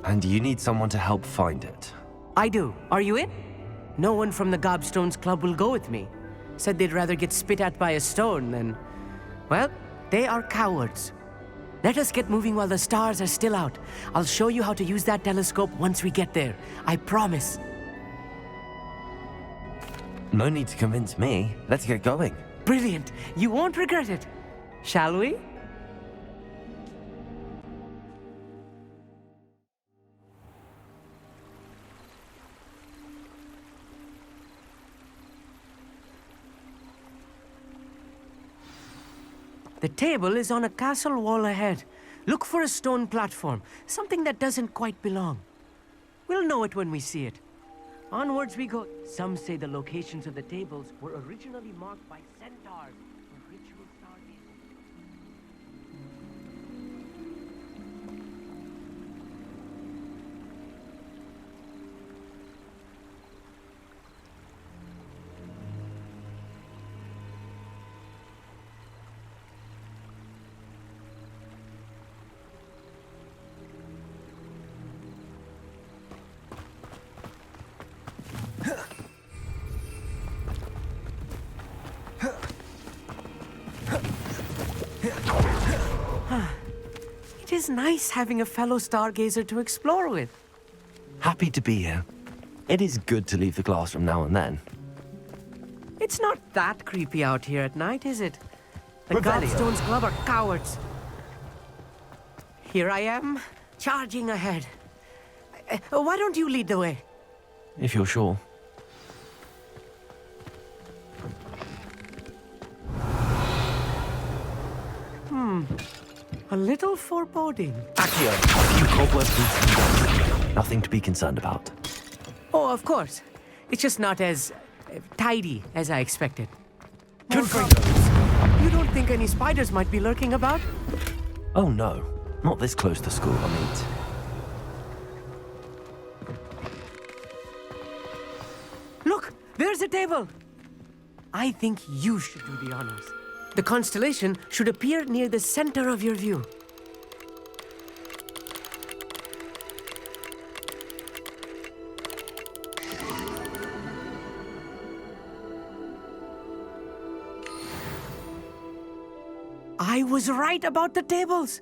And you need someone to help find it. I do. Are you in? No one from the Gobstones Club will go with me. Said they'd rather get spit at by a stone than... Well, they are cowards. Let us get moving while the stars are still out. I'll show you how to use that telescope once we get there. I promise. No need to convince me. Let's get going. Brilliant. You won't regret it. Shall we? The table is on a castle wall ahead. Look for a stone platform, something that doesn't quite belong. We'll know it when we see it. Onwards we go. Some say the locations of the tables were originally marked by centaurs for ritual stargazing. It is nice having a fellow stargazer to explore with. Happy to be here. It is good to leave the classroom now and then. It's not that creepy out here at night, is it? The Revelio. Gobstones Club are cowards. Here I am, charging ahead. Why don't you lead the way? If you're sure. A little foreboding. Accio, a few cobweb boots and dust. Nothing to be concerned about. Oh, of course. It's just not as tidy as I expected. Good for You don't think any spiders might be lurking about? Oh no, not this close to school, I mean. Look, there's a table. I think you should do the honors. The constellation should appear near the center of your view. I was right about the tables.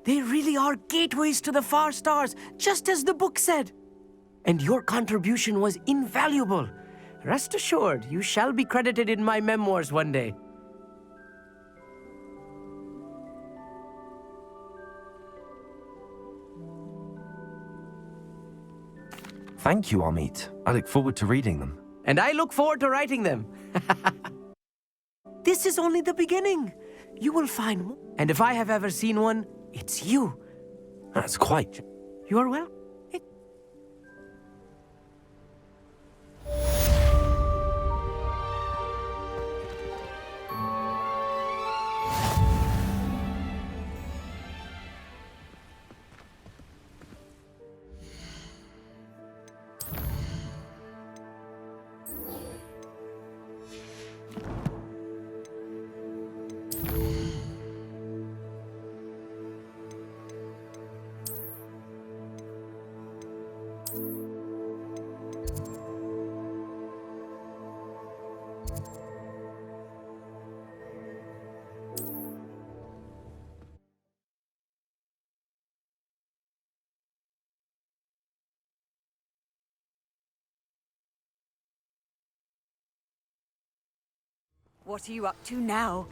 They really are gateways to the far stars, just as the book said. And your contribution was invaluable. Rest assured, you shall be credited in my memoirs one day. Thank you, Amit. I look forward to reading them. And I look forward to writing them. This is only the beginning. You will find more. And if I have ever seen one, it's you. That's quite... You are well. What are you up to now?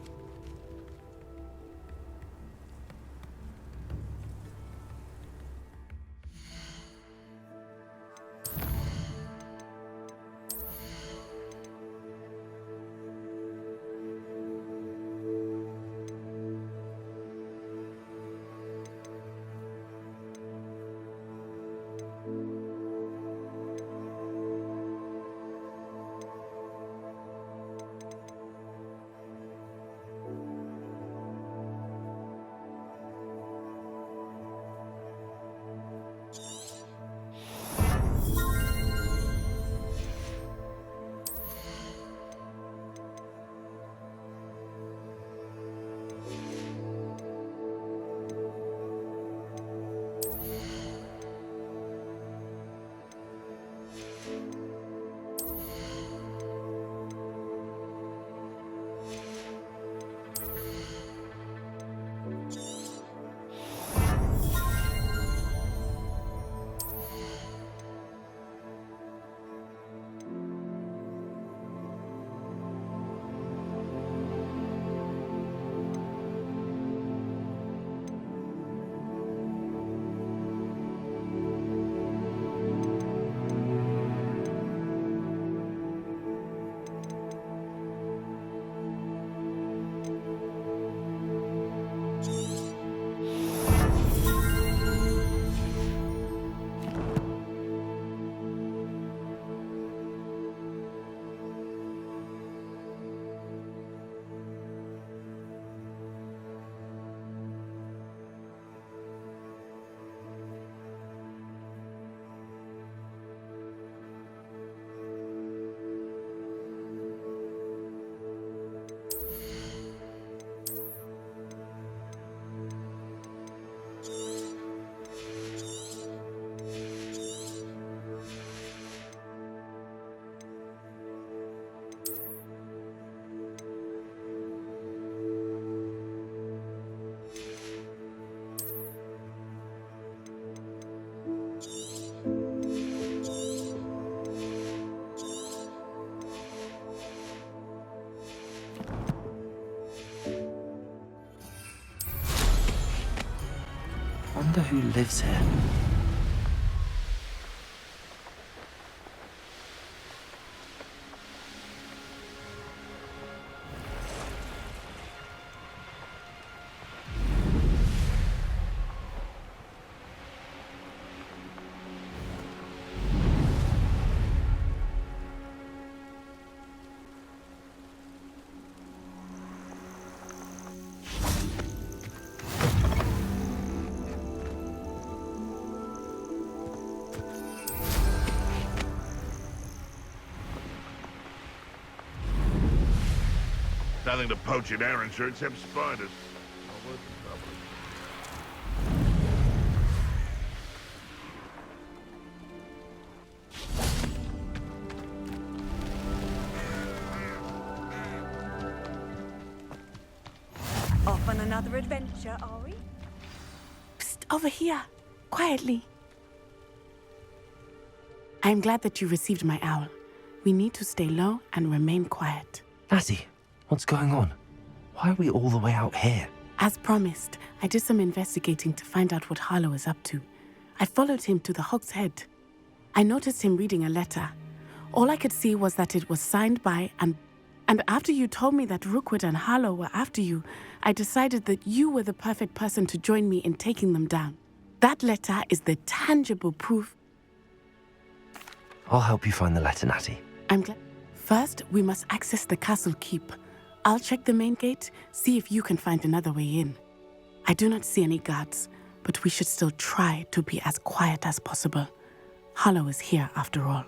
wonder who lives here. Nothing to poach in Arrynshire except spiders. Not worth the trouble. Off on another adventure, are we? Psst, over here. Quietly. I am glad that you received my owl. We need to stay low and remain quiet. Natty, what's going on? Why are we all the way out here? As promised, I did some investigating to find out what Harlow is up to. I followed him to the Hog's Head. I noticed him reading a letter. All I could see was that it was signed by and after you told me that Rookwood and Harlow were after you, I decided that you were the perfect person to join me in taking them down. That letter is the tangible proof. I'll help you find the letter, Natty. I'm glad. First, we must access the castle keep. I'll check the main gate, see if you can find another way in. I do not see any guards, but we should still try to be as quiet as possible. Harlow is here after all.